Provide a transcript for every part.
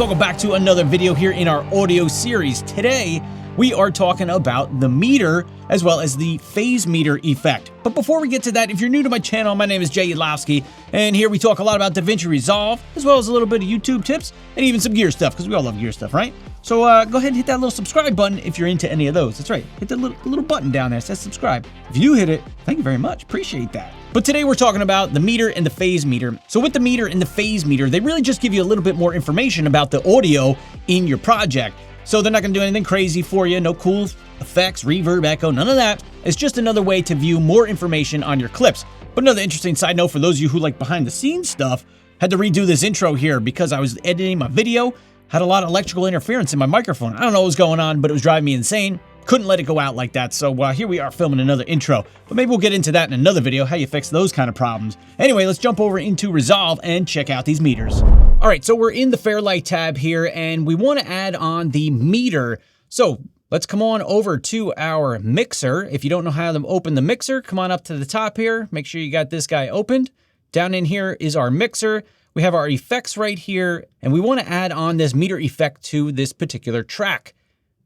welcome back to another video here in our audio series. Today, we are talking about the meter as well as the phase meter effect. But before we get to that, if you're new to my channel, my name is Jay Yudlowski, and here we talk a lot about DaVinci Resolve, as well as a little bit of YouTube tips, and even some gear stuff, because we all love gear stuff, right? So go ahead and hit that little subscribe button if you're into any of those. That's right, hit the little button down there that says subscribe. If you hit it, thank you very much, appreciate that. But today we're talking about the meter and the phase meter. So with the meter and the phase meter, they really just give you a little bit more information about the audio in your project. So they're not going to do anything crazy for you, no cool effects, reverb, echo, none of that. It's just another way to view more information on your clips. But another interesting side note for those of you who like behind the scenes stuff, had to redo this intro here because I was editing my video, had a lot of electrical interference in my microphone. I don't know what was going on, but it was driving me insane. Couldn't let it go out like that, so here we are filming another intro. But maybe we'll get into that in another video, how you fix those kind of problems. Anyway, let's jump over into Resolve and check out these meters. All right, so we're in the Fairlight tab here, and we want to add on the meter. So let's come on over to our mixer. If you don't know how to open the mixer, come on up to the top here. Make sure you got this guy opened. Down in here is our mixer. We have our effects right here, and we want to add on this meter effect to this particular track.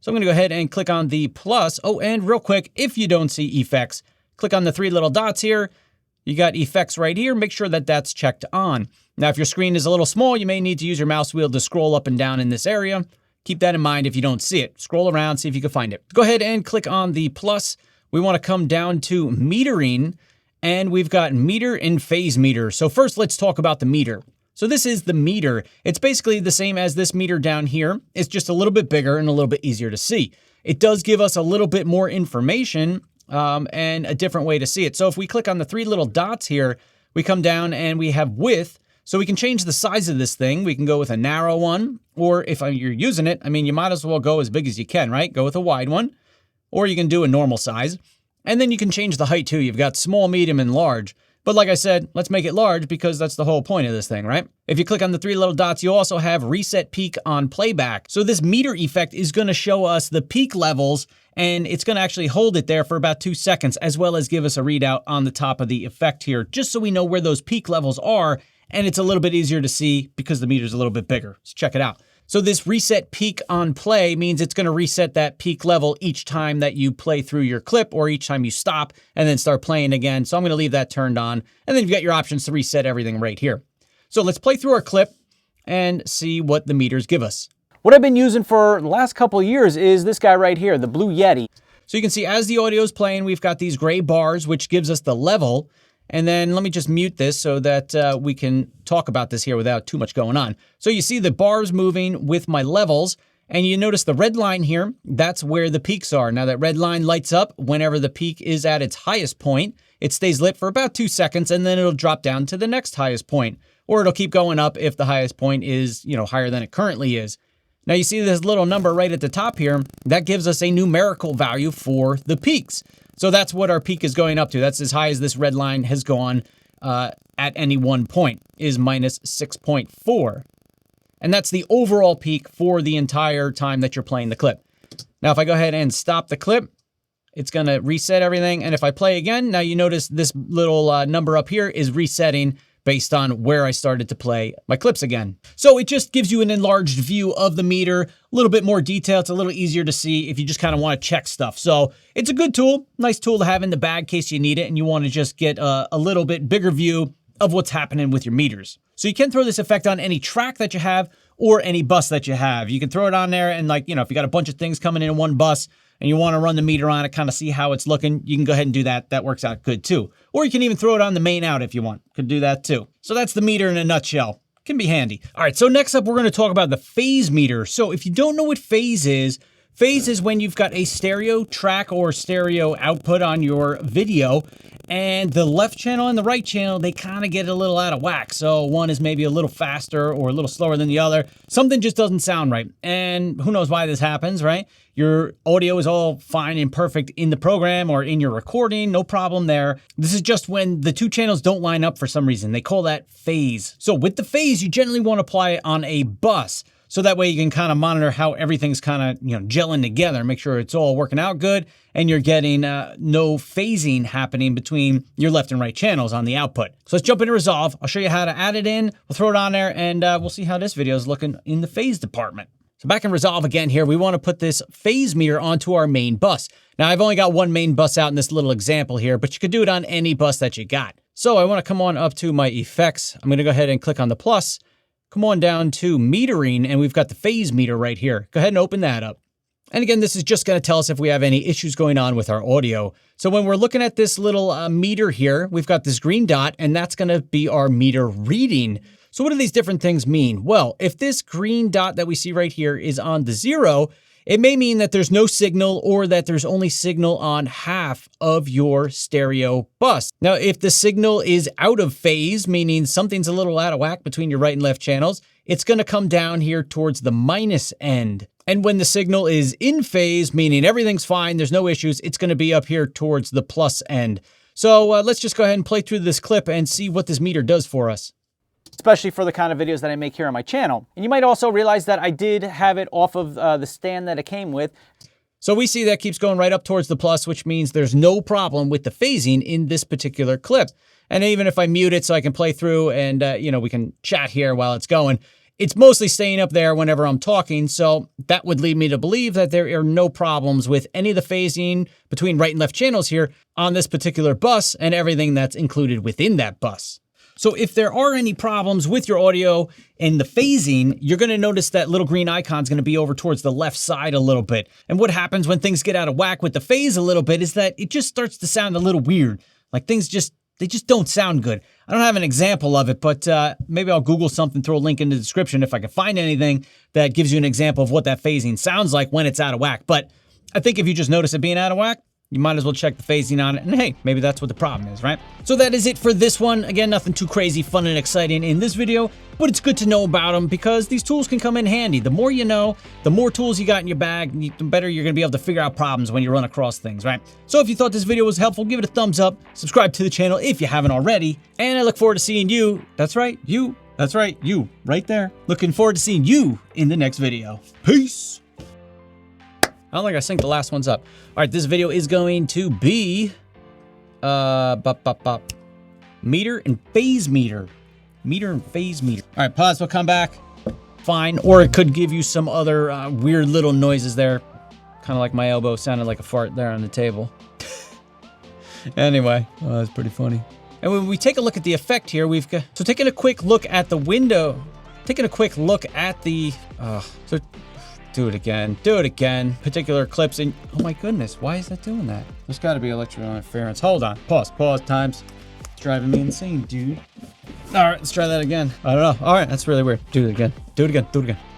So I'm going to go ahead and click on the plus. Oh, and real quick, if you don't see effects, click on the three little dots here. You got effects right here. Make sure that that's checked on. Now, if your screen is a little small, you may need to use your mouse wheel to scroll up and down in this area. Keep that in mind if you don't see it. Scroll around, see if you can find it. Go ahead and click on the plus. We want to come down to metering, and we've got meter and phase meter. So first, let's talk about the meter. So this is the meter. It's basically the same as this meter down here. It's just a little bit bigger and a little bit easier to see. It does give us a little bit more information and a different way to see it. So if we click on the three little dots here, we come down and we have width. So we can change the size of this thing. We can go with a narrow one, or if you're using it, I mean, you might as well go as big as you can, right? Go with a wide one, or you can do a normal size. And then you can change the height too. You've got small, medium, and large. But like I said, let's make it large because that's the whole point of this thing, right? If you click on the three little dots, you also have reset peak on playback. So this meter effect is going to show us the peak levels, and it's going to actually hold it there for about 2 seconds, as well as give us a readout on the top of the effect here, just so we know where those peak levels are. And it's a little bit easier to see because the meter's a little bit bigger. Let's check it out. So this reset peak on play means it's going to reset that peak level each time that you play through your clip or each time you stop and then start playing again. So I'm going to leave that turned on. And then you've got your options to reset everything right here. So let's play through our clip and see what the meters give us. What I've been using for the last couple of years is this guy right here, the Blue Yeti. So you can see as the audio is playing, we've got these gray bars, which gives us the level. And then let me just mute this so that we can talk about this here without too much going on. So you see the bars moving with my levels, and you notice the red line here, that's where the peaks are. Now that red line lights up whenever the peak is at its highest point. It stays lit for about 2 seconds, and then it'll drop down to the next highest point. Or it'll keep going up if the highest point is, higher than it currently is. Now you see this little number right at the top here, that gives us a numerical value for the peaks. So that's what our peak is going up to. That's as high as this red line has gone at any one point, is minus 6.4. And that's the overall peak for the entire time that you're playing the clip. Now, if I go ahead and stop the clip, it's going to reset everything. And if I play again, now you notice this little number up here is resetting based on where I started to play my clips again. So it just gives you an enlarged view of the meter, a little bit more detail. It's a little easier to see if you just kind of want to check stuff. So it's a good tool, nice tool to have in the bag in case you need it and you want to just get a little bit bigger view of what's happening with your meters. So you can throw this effect on any track that you have or any bus that you have. You can throw it on there and if you got a bunch of things coming in one bus, and you want to run the meter on it, kind of see how it's looking, you can go ahead and do that. That works out good too. Or you can even throw it on the main out if you want. Could do that too. So that's the meter in a nutshell. Can be handy. All right, so next up, we're going to talk about the phase meter. So if you don't know what phase is when you've got a stereo track or stereo output on your video, and the left channel and the right channel, they kind of get a little out of whack. So one is maybe a little faster or a little slower than the other. Something just doesn't sound right. And who knows why this happens, right? Your audio is all fine and perfect in the program or in your recording, no problem there. This is just when the two channels don't line up for some reason. They call that phase. So with the phase, you generally want to apply it on a bus. So that way you can kind of monitor how everything's kind of, gelling together, make sure it's all working out good and you're getting no phasing happening between your left and right channels on the output. So let's jump into Resolve. I'll show you how to add it in. We'll throw it on there and we'll see how this video is looking in the phase department. So back in Resolve again here, we want to put this phase meter onto our main bus. Now I've only got one main bus out in this little example here, but you could do it on any bus that you got. So I want to come on up to my effects. I'm going to go ahead and click on the plus, come on down to metering, and we've got the phase meter right here. Go ahead and open that up. And again, this is just going to tell us if we have any issues going on with our audio. So when we're looking at this little meter here, we've got this green dot, and that's going to be our meter reading. So what do these different things mean? Well, if this green dot that we see right here is on the 0, it may mean that there's no signal or that there's only signal on half of your stereo bus. Now, if the signal is out of phase, meaning something's a little out of whack between your right and left channels, it's going to come down here towards the minus end. And when the signal is in phase, meaning everything's fine, there's no issues, it's going to be up here towards the plus end. So let's just go ahead and play through this clip and see what this meter does for us. Especially for the kind of videos that I make here on my channel. And you might also realize that I did have it off of the stand that it came with. So we see that keeps going right up towards the plus, which means there's no problem with the phasing in this particular clip. And even if I mute it so I can play through and, we can chat here while it's going, it's mostly staying up there whenever I'm talking. So that would lead me to believe that there are no problems with any of the phasing between right and left channels here on this particular bus and everything that's included within that bus. So if there are any problems with your audio and the phasing, you're going to notice that little green icon is going to be over towards the left side a little bit. And what happens when things get out of whack with the phase a little bit is that it just starts to sound a little weird. Like they just don't sound good. I don't have an example of it, but maybe I'll Google something, throw a link in the description if I can find anything that gives you an example of what that phasing sounds like when it's out of whack. But I think if you just notice it being out of whack, you might as well check the phasing on it, and hey, maybe that's what the problem is, right? So that is it for this one. Again, nothing too crazy, fun, and exciting in this video, but it's good to know about them because these tools can come in handy. The more you know, the more tools you got in your bag, the better you're gonna be able to figure out problems when you run across things, right? So if you thought this video was helpful, give it a thumbs up, subscribe to the channel if you haven't already, and I look forward to seeing you, that's right, you, right there. Looking forward to seeing you in the next video. Peace! I don't think I synced the last ones up. All right, this video is going to be meter and phase meter. Meter and phase meter. All right, pause, we'll come back. Fine, or it could give you some other weird little noises there. Kind of like my elbow sounded like a fart there on the table. Anyway, that's pretty funny. And when we take a look at the effect here, we've got, so taking a quick look at the window, taking a quick look at the, do it again. Particular clips and oh my goodness, why is that doing that? There's got to be electrical interference. Hold on, pause times. It's driving me insane, dude. All right, let's try that again. I don't know. All right, that's really weird. Do it again. I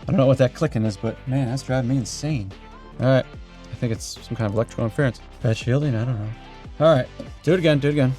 don't know what that clicking is, but man, that's driving me insane. All right, I think it's some kind of electrical interference. Bad shielding, I don't know. All right, do it again.